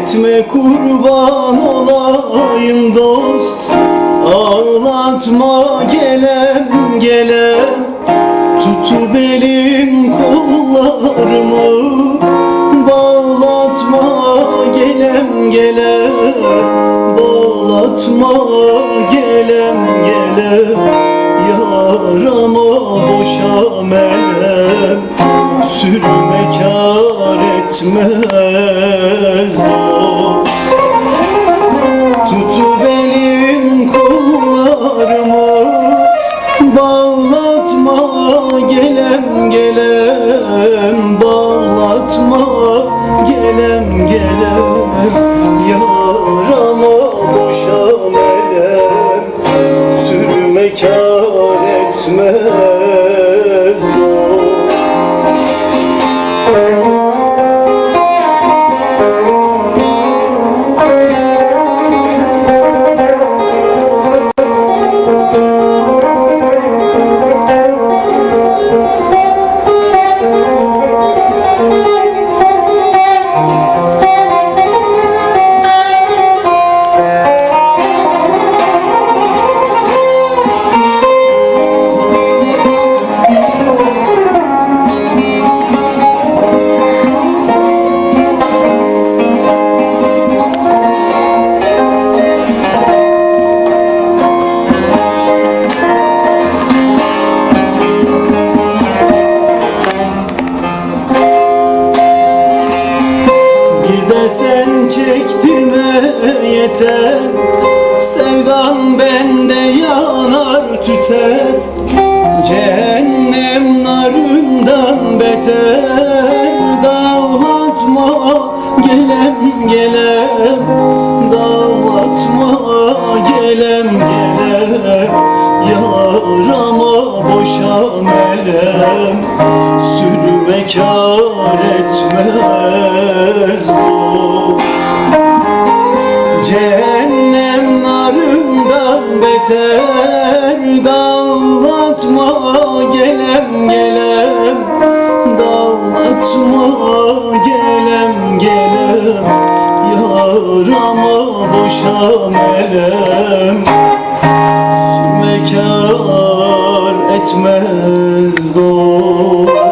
etme kurban olayım dost. Ağlatma gelem gelem, tutup elim kollarımı. Bağlatma gelem gelem, bağlatma gelem gelem. Yarama boşa melem, sürme kâr etmez dost. Tutup elim kollarımı, bağlatma gelem gelem, bağlatma gelem gelem. Yarama boşa melem, sürme kâr etmez dost. Sen çektirme yeter, sevdan bende yanar tüter. Cehennem narından beter, dağlatma gelem gelem, dağlatma gelem gelem. Yarama boşa melem, sürme kâr etmez dost. Cehennem narından beter, dağlatma gelem gelem, dağlatma gelem gelem. Yarama boşa melem, sürme kâr etmez dost.